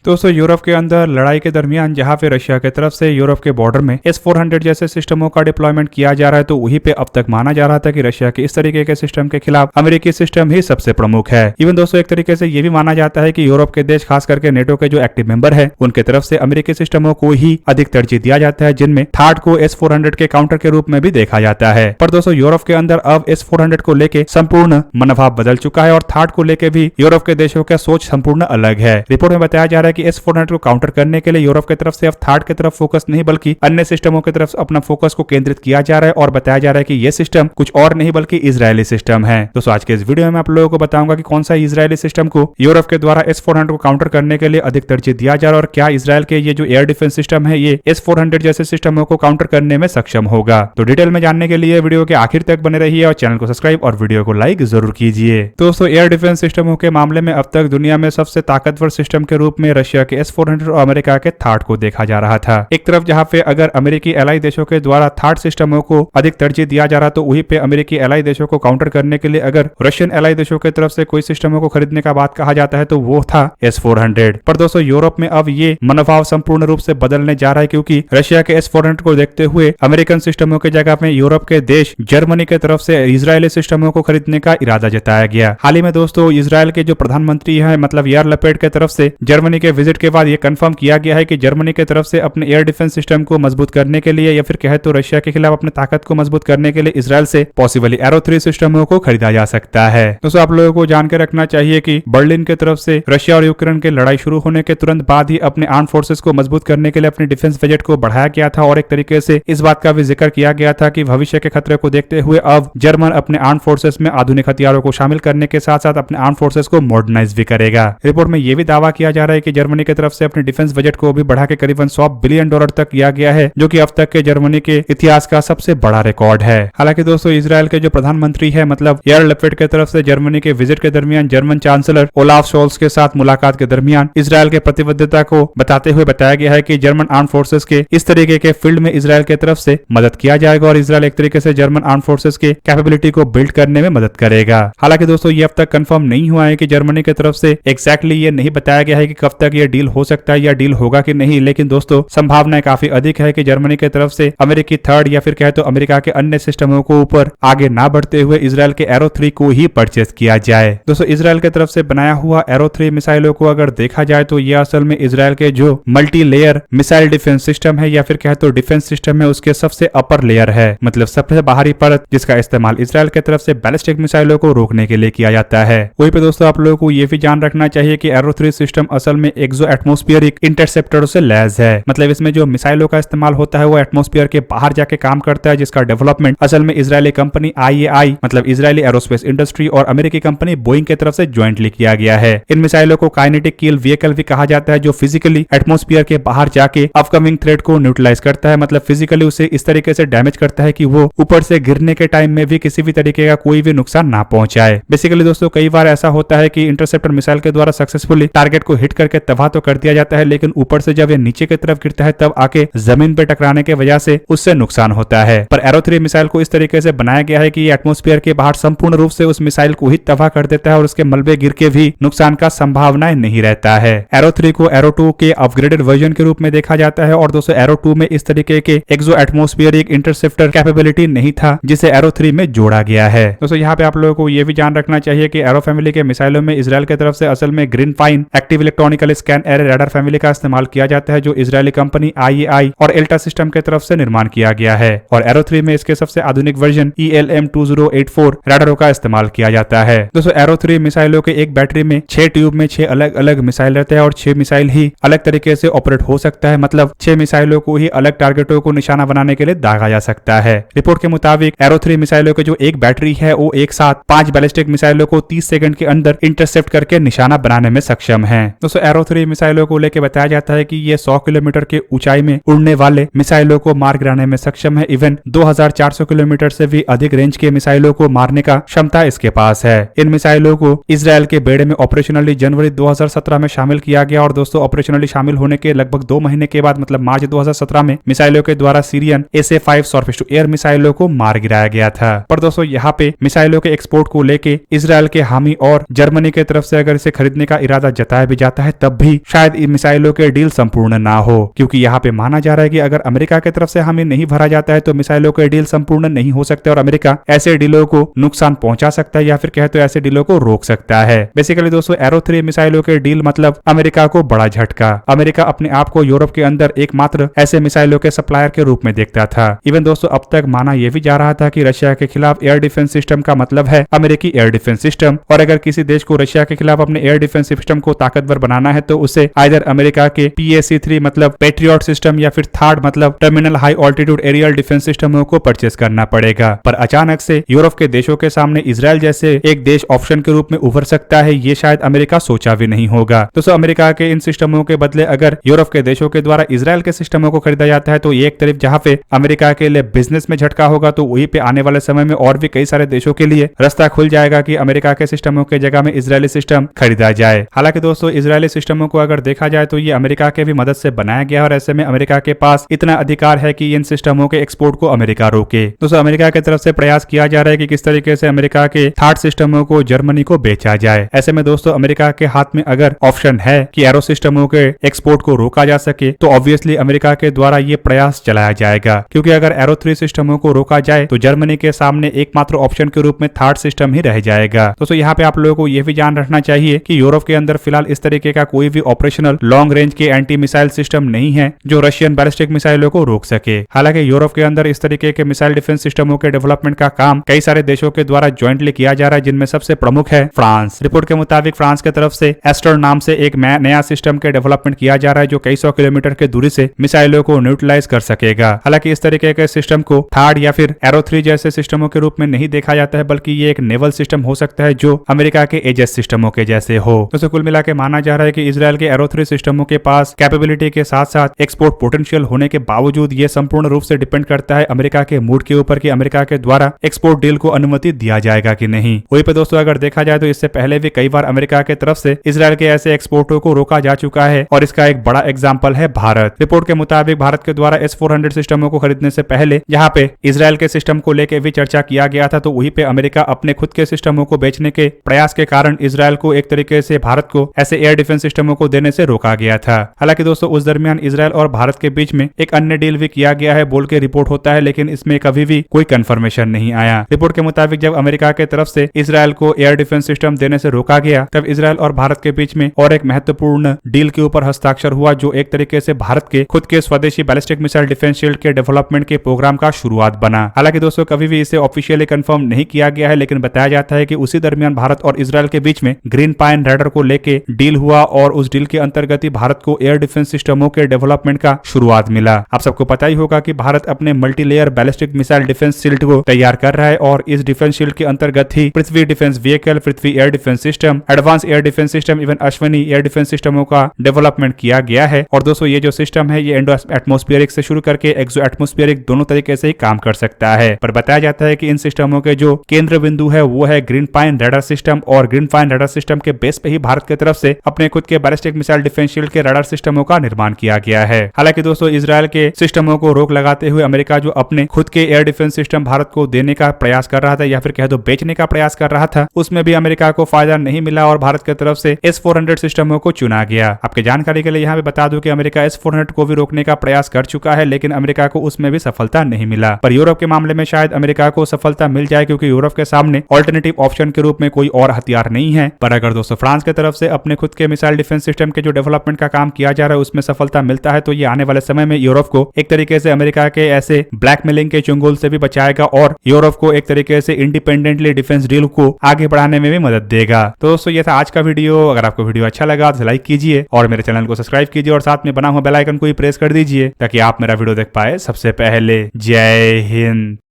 दोस्तों यूरोप के अंदर लड़ाई के दरमियान जहां पे रशिया की तरफ से यूरोप के बॉर्डर में S-400 जैसे सिस्टमों का डिप्लॉयमेंट किया जा रहा है, तो वहीं पे अब तक माना जा रहा था कि रशिया के इस तरीके के सिस्टम के खिलाफ अमेरिकी सिस्टम ही सबसे प्रमुख है। इवन दोस्तों एक तरीके से ये भी माना जाता है कि यूरोप के देश खास करके नेटो के जो एक्टिव मेंबर है उनके तरफ से अमेरिकी सिस्टमों को ही अधिक तरजीह दिया जाता है, जिनमें थार्ड को S-400 के काउंटर के रूप में भी देखा जाता है। पर दोस्तों यूरोप के अंदर अब S-400 को लेके संपूर्ण मनोभाव बदल चुका है और थार्ड को लेके भी यूरोप के देशों का सोच संपूर्ण अलग है। रिपोर्ट में बताया जा रहा है कि S-400 को काउंटर करने के लिए यूरोप की तरफ से अब थार्ड की तरफ फोकस नहीं बल्कि अन्य सिस्टमों की तरफ अपना फोकस को केंद्रित किया जा रहा है और बताया जा रहा है कि यह सिस्टम कुछ और नहीं बल्कि इजरायली सिस्टम है। दोस्तों आज के इस वीडियो में आप लोगों को बताऊंगा कि कौन सा इजरायली सिस्टम को यूरोप के द्वारा S-400 को काउंटर करने के लिए अधिक तरजीह दिया जा रहा है और क्या इजरायल के ये जो एयर डिफेंस सिस्टम है ये S-400 जैसे सिस्टमों को काउंटर करने में सक्षम होगा। तो डिटेल में जानने के लिए वीडियो के आखिर तक बने रहिए और चैनल को सब्सक्राइब और वीडियो को लाइक जरूर कीजिए। दोस्तों एयर डिफेंस सिस्टमों के मामले में अब तक दुनिया में सबसे ताकतवर सिस्टम के रूप में रशिया के S-400 और अमेरिका के थार्ड को देखा जा रहा था। एक तरफ जहां पे अगर अमेरिकी एलाई देशों के द्वारा थार्ड सिस्टमों को अधिक तरजीह दिया जा रहा तो वहीं पे अमेरिकी एलाई देशों को काउंटर करने के लिए अगर रशियन एलाई देशों की तरफ से कोई सिस्टमों को खरीदने का बात कहा जाता है तो वो था S-400। पर दोस्तों यूरोप में अब ये मनोभाव संपूर्ण रूप से बदलने जा रहा है, क्योंकि रशिया के S-400 को देखते हुए अमेरिकन सिस्टमों के जगह में यूरोप के देश जर्मनी की तरफ से इजरायली सिस्टमों को खरीदने का इरादा जताया गया। हाल ही में दोस्तों इजरायल के जो प्रधानमंत्री है मतलब यार लपेट की तरफ से जर्मनी के विजिट के बाद ये कंफर्म किया गया है कि जर्मनी की तरफ से अपने एयर डिफेंस सिस्टम को मजबूत करने के लिए या फिर कहे तो रशिया के खिलाफ अपनी ताकत को मजबूत करने के लिए इजरायल से पॉसिबली एरो 3 सिस्टमों को खरीदा जा सकता है। दोस्तों आप लोगों को जानकर रखना चाहिए कि बर्लिन की तरफ से रशिया और यूक्रेन की लड़ाई शुरू होने के तुरंत बाद ही अपने आर्म फोर्सेस को मजबूत करने के लिए अपने डिफेंस बजट को बढ़ाया गया था और एक तरीके से इस बात का भी जिक्र किया गया था कि भविष्य के खतरे को देखते हुए अब जर्मन अपने आर्म फोर्सेस में आधुनिक हथियारों को शामिल करने के साथ साथ अपने आर्म फोर्सेस को मॉडर्नाइज भी करेगा। रिपोर्ट में यह भी दावा किया जा रहा है कि जर्मनी की तरफ से अपने डिफेंस बजट को भी बढ़ा के करीबन $100 बिलियन तक किया गया है, जो कि अब तक के जर्मनी के इतिहास का सबसे बड़ा रिकॉर्ड है। हालांकि दोस्तों इजरायल के जो प्रधानमंत्री है मतलब यार लपेट की तरफ से जर्मनी के विजिट के दरमियान जर्मन चांसलर ओलाफ शोल्स के साथ मुलाकात के दरमियान इजरायल के प्रतिबद्धता को बताते हुए बताया गया है कि जर्मन आर्म फोर्सेस के इस तरीके के फील्ड में इजरायल की तरफ से मदद किया जाएगा और इजरायल एक तरीके से जर्मन आर्म फोर्सेस के कैपेबिलिटी को बिल्ड करने में मदद करेगा। हालांकि दोस्तों ये अब तक कंफर्म नहीं हुआ है कि जर्मनी की तरफ से एग्जैक्टली ये नहीं बताया गया है कि कब तक ये डील हो सकता है या डील होगा कि नहीं, लेकिन दोस्तों संभावनाएं काफी अधिक है कि जर्मनी की तरफ से अमेरिकी थर्ड या फिर कहे तो अमेरिका के अन्य सिस्टमों को ऊपर आगे ना बढ़ते हुए इजरायल के एरो 3 को ही परचेज किया जाए। दोस्तों इजरायल की तरफ से बनाया हुआ एरो 3 मिसाइलों को अगर देखा जाए तो ये असल में इजरायल के जो multi layer missile defence system है या फिर कहे तो डिफेंस सिस्टम है उसके सबसे अपर लेयर है, मतलब सबसे बाहरी परत जिसका इस्तेमाल इजरायल की तरफ से बैलिस्टिक मिसाइलों को रोकने के लिए किया जाता है। वहीं पे दोस्तों आप लोगों को ये भी जान रखना चाहिए कि एरो 3 सिस्टम असल में एक्सो एटमॉस्फेरिक इंटरसेप्टरों से लैस है, मतलब इसमें जो मिसाइलों का इस्तेमाल होता है वो एटमॉस्फेयर के बाहर जाके काम करता है, जिसका डेवलपमेंट असल में इजरायली कंपनी IAI मतलब इजरायली एरोस्पेस इंडस्ट्री और अमेरिकी कंपनी बोइंग की तरफ से ज्वाइंटली किया गया है। इन मिसाइलों को काइनेटिक किल व्हीकल भी कहा जाता है, जो फिजिकली एटमॉस्फेयर के बाहर जाके अपकमिंग थ्रेट को न्यूट्रलाइज करता है, मतलब फिजिकली उसे इस तरीके से डैमेज करता है कि वो ऊपर से गिरने के टाइम में भी किसी भी तरीके का कोई भी नुकसान ना पहुंचाए। बेसिकली दोस्तों कई बार ऐसा होता है कि इंटरसेप्टर मिसाइल के द्वारा सक्सेसफुली टारगेट को हिट करके तबाह तो कर दिया जाता है, लेकिन ऊपर से जब ये नीचे की तरफ गिरता है तब आके जमीन पे टकराने की वजह से उससे नुकसान होता है। पर एरो 3 मिसाइल को इस तरीके से बनाया गया है कि ये एटमॉस्फेयर के बाहर संपूर्ण रूप से उस मिसाइल को ही तबाह कर देता है और उसके मलबे गिर के भी नुकसान का संभावनाएं नहीं रहता है। एरो 3 को एरो 2 के अपग्रेडेड वर्जन के रूप में देखा जाता है और दोस्तों एरो 2 में इस तरीके के एक्सो एटमॉस्फेरिक इंटरसेप्टर कैपेबिलिटी नहीं था जिसे एरो 3 में जोड़ा गया है। दोस्तों यहाँ पे आप लोगों को ये भी जान रखना चाहिए कि एरो फैमिली के मिसाइलों में इजरायल की तरफ से असल में green fine active electronical scan array radar family का इस्तेमाल किया जाता है, जो इजरायली कंपनी IAI और एल्टा सिस्टम की तरफ से निर्माण किया गया है और एरो 3 में इसके सबसे आधुनिक वर्जन ELM-2084 रडारों का इस्तेमाल किया जाता है। दोस्तों एरो 3 मिसाइलों के एक बैटरी में 6 ट्यूब में 6 अलग अलग मिसाइल रहते हैं और 6 मिसाइल ही अलग तरीके से ऑपरेट हो सकता है, मतलब 6 मिसाइलों को ही अलग टारगेटों को निशाना बनाने के लिए दागा जा सकता है। रिपोर्ट के मुताबिक एरो 3 मिसाइलों के जो एक बैटरी है वो एक साथ 5 बैलिस्टिक मिसाइलों को 30 सेकंड के अंदर इंटरसेप्ट करके निशाना बनाने में सक्षम है। दोस्तों एरो 3 मिसाइलों को लेकर बताया जाता है कि ये 100 किलोमीटर के ऊंचाई में उड़ने वाले मिसाइलों को मार गिराने में सक्षम है। इवन 2400 किलोमीटर से भी अधिक रेंज के मिसाइलों को मारने का क्षमता इसके पास है। इन मिसाइलों को इजरायल के बेड़े में ऑपरेशनली जनवरी 2017 में शामिल किया गया और दोस्तों ऑपरेशनली शामिल होने के लगभग 2 महीने के बाद मतलब मार्च 2017 में मिसाइलों के द्वारा Syrian SA-5 surface to air मिसाइलों को मार गिराया गया था। पर दोस्तों यहाँ पे मिसाइलों के एक्सपोर्ट को लेके इजरायल के हामी और जर्मनी की तरफ से अगर इसे खरीदने का इरादा जताया भी जाता है तब तब भी शायद इन मिसाइलों के डील संपूर्ण ना हो, क्योंकि यहाँ पे माना जा रहा है कि अगर अमेरिका की तरफ से हमें नहीं भरा जाता है तो मिसाइलों के डील संपूर्ण नहीं हो सकते और अमेरिका ऐसे डीलों को नुकसान पहुंचा सकता है या फिर कहे तो ऐसे डीलों को रोक सकता है। बेसिकली दोस्तों एरो 3 मिसाइलों के डील मतलब अमेरिका को बड़ा झटका। अमेरिका अपने आप को यूरोप के अंदर एकमात्र ऐसे मिसाइलों के सप्लायर के रूप में देखता था। इवन दोस्तों अब तक माना यह भी जा रहा था कि रशिया के खिलाफ एयर डिफेंस सिस्टम का मतलब है अमेरिकी एयर डिफेंस सिस्टम, और अगर किसी देश को रशिया के खिलाफ अपने एयर डिफेंस सिस्टम को ताकतवर बनाना है तो उसे आइदर अमेरिका के PAC-3 मतलब पेट्रियट सिस्टम या फिर थर्ड मतलब terminal high altitude aerial defence सिस्टमों को परचेस करना पड़ेगा। पर अचानक से यूरोप के देशों के सामने इजराइल जैसे एक देश ऑप्शन के रूप में उभर सकता है, ये शायद अमेरिका सोचा भी नहीं होगा। दोस्तों अमेरिका के इन सिस्टमों के बदले अगर यूरोप के देशों के द्वारा इजराइल के सिस्टमों को खरीदा जाता है तो ये एक तरफ जहां पे अमेरिका के लिए बिजनेस में झटका होगा, तो वहीं पे आने वाले समय में और भी कई सारे देशों के लिए रास्ता खुल जाएगा कि अमेरिका के सिस्टमों के जगह में इजरायली सिस्टम खरीदा जाए। हालांकि दोस्तों इजरायली सिस्टमों को अगर देखा जाए तो ये अमेरिका के भी मदद से बनाया गया और ऐसे में अमेरिका के पास इतना अधिकार है कि इन सिस्टमों के एक्सपोर्ट को अमेरिका रोके। दोस्तों अमेरिका की तरफ से प्रयास किया जा रहा है कि किस तरीके से अमेरिका के थर्ड सिस्टमों को जर्मनी को बेचा जाए। ऐसे में दोस्तों अमेरिका के हाथ में अगर ऑप्शन है कि एरो सिस्टमों के एक्सपोर्ट को रोका जा सके तो ऑब्वियसली अमेरिका के द्वारा ये प्रयास चलाया जाएगा, क्योंकि अगर एरो 3 सिस्टमों को रोका जाए तो जर्मनी के सामने एकमात्र ऑप्शन के रूप में थर्ड सिस्टम ही रह जाएगा। दोस्तों यहाँ पे आप लोगों को यह भी ध्यान रखना चाहिए कि यूरोप के अंदर फिलहाल इस तरीके का कोई भी ऑपरेशनल लॉन्ग रेंज के एंटी मिसाइल सिस्टम नहीं है जो रशियन बैलिस्टिक मिसाइलों को रोक सके। हालांकि यूरोप के अंदर इस तरीके के मिसाइल डिफेंस सिस्टमों के डेवलपमेंट का काम कई सारे देशों के द्वारा ज्वाइंटली किया जा रहा है, जिनमें सबसे प्रमुख है फ्रांस। रिपोर्ट के मुताबिक फ्रांस की तरफ से एस्टर नाम से एक नया सिस्टम के डेवलपमेंट किया जा रहा है जो कई 100 किलोमीटर के दूरी से मिसाइलों को न्यूट्रलाइज कर सकेगा। हालांकि इस तरीके के सिस्टम को थर्ड या फिर एरो 3 जैसे सिस्टमों के रूप में नहीं देखा जाता है, बल्कि ये एक नेवल सिस्टम हो सकता है जो अमेरिका के एजेस सिस्टमों के जैसे हो। दोस्तों कुल मिला के माना जा रहा है कि इजरायल के एरो 3 सिस्टमों के पास कैपेबिलिटी के साथ साथ एक्सपोर्ट पोटेंशियल होने के बावजूद ये संपूर्ण रूप से डिपेंड करता है अमेरिका के मूड के ऊपर कि अमेरिका के द्वारा एक्सपोर्ट डील को अनुमति दिया जाएगा कि नहीं। वहीं पे दोस्तों अगर देखा जाए तो इससे पहले भी कई बार अमेरिका के तरफ से इजरायल के ऐसे एक्सपोर्टों को रोका जा चुका है और इसका एक बड़ा एग्जाम्पल है भारत। रिपोर्ट के मुताबिक भारत के द्वारा S-400 सिस्टमों को खरीदने से पहले यहाँ पे इजरायल के सिस्टम को लेकर भी चर्चा किया गया था, तो वहीं पे अमेरिका अपने खुद के सिस्टमों को बेचने के प्रयास के कारण इजरायल को एक तरीके से भारत को ऐसे एयर डिफेंस सिस्टमों को देने से रोका गया था। हालांकि दोस्तों उस दरमियान इजरायल और भारत के बीच में एक अन्य डील भी किया गया है बोल के रिपोर्ट होता है, लेकिन इसमें कभी भी कोई कंफर्मेशन नहीं आया। रिपोर्ट के मुताबिक जब अमेरिका के तरफ से इजरायल को एयर डिफेंस सिस्टम देने से रोका गया तब इजरायल और भारत के बीच में और एक महत्वपूर्ण डील के ऊपर हस्ताक्षर हुआ जो एक तरीके से भारत के खुद के स्वदेशी बैलिस्टिक मिसाइल डिफेंस शील्ड के डेवलपमेंट के प्रोग्राम का शुरुआत बना। हालांकि दोस्तों कभी भी इसे ऑफिशियली कंफर्म नहीं किया गया है, लेकिन बताया जाता है कि उसी दरमियान भारत और इजरायल के बीच में ग्रीन पाइन रैडर को लेके डील हुआ और उस डील के अंतर्गत ही भारत को एयर डिफेंस सिस्टमों के डेवलपमेंट का शुरुआत मिला। आप सबको पता ही होगा कि भारत अपने multilayer ballistic missile defence shield को तैयार कर रहा है और इस डिफेंस शील्ड के अंतर्गत ही Prithvi defence vehicle, Prithvi air defence system, advance air defence system, even Ashwini air defence सिस्टमों का डेवलपमेंट किया गया है। और दोस्तों ये जो सिस्टम है ये इंडो एटमोस्फेरिक से शुरू करके एक्सो एटमोस्फेरिक दोनों तरीके से ही काम कर सकता है। पर बताया जाता है कि इन सिस्टमों के जो केंद्र बिंदु है वो है ग्रीन पाइन रडार सिस्टम और ग्रीन पाइन रडार सिस्टम के बेस पे ही भारत की तरफ से अपने खुद के बैलिस्टिक मिसाइल डिफेंस शील्ड के रडार सिस्टमों का निर्माण किया गया है। हालांकि दोस्तों इजरायल के सिस्टमों को रोक लगाते हुए अमेरिका जो अपने खुद के एयर डिफेंस सिस्टम भारत को देने का प्रयास कर रहा था या फिर कह दो बेचने का प्रयास कर रहा था, उसमें भी अमेरिका को फायदा नहीं मिला और भारत की तरफ से S-400 सिस्टमों को चुना गया। आपके जानकारी के लिए यहाँ पे बता दूं कि अमेरिका S-400 को भी रोकने का प्रयास कर चुका है, लेकिन अमेरिका को उसमें भी सफलता नहीं मिला। पर यूरोप के मामले में शायद अमेरिका को सफलता मिल जाए क्योंकि यूरोप के सामने ऑल्टरनेटिव ऑप्शन के रूप में कोई और हथियार नहीं है। पर अगर दोस्तों फ्रांस की तरफ से अपने खुद के मिसाइल डिफेंस सिस्टम के जो डेवलपमेंट का काम किया जा रहा है उसमें सफलता मिलता है तो ये आने वाले समय में यूरोप को एक तरीके से अमेरिका के ऐसे ब्लैकमेलिंग के चुंगल से भी बचाएगा और यूरोप को एक तरीके से इंडिपेंडेंटली डिफेंस डील को आगे बढ़ाने में भी मदद देगा। तो दोस्तों ये था आज का वीडियो। अगर आपको वीडियो अच्छा लगा तो लाइक कीजिए और मेरे चैनल को सब्सक्राइब कीजिए और साथ में बना हुआ बेल आइकन को भी प्रेस कर दीजिए ताकि आप मेरा वीडियो देख पाए सबसे पहले। जय हिंद।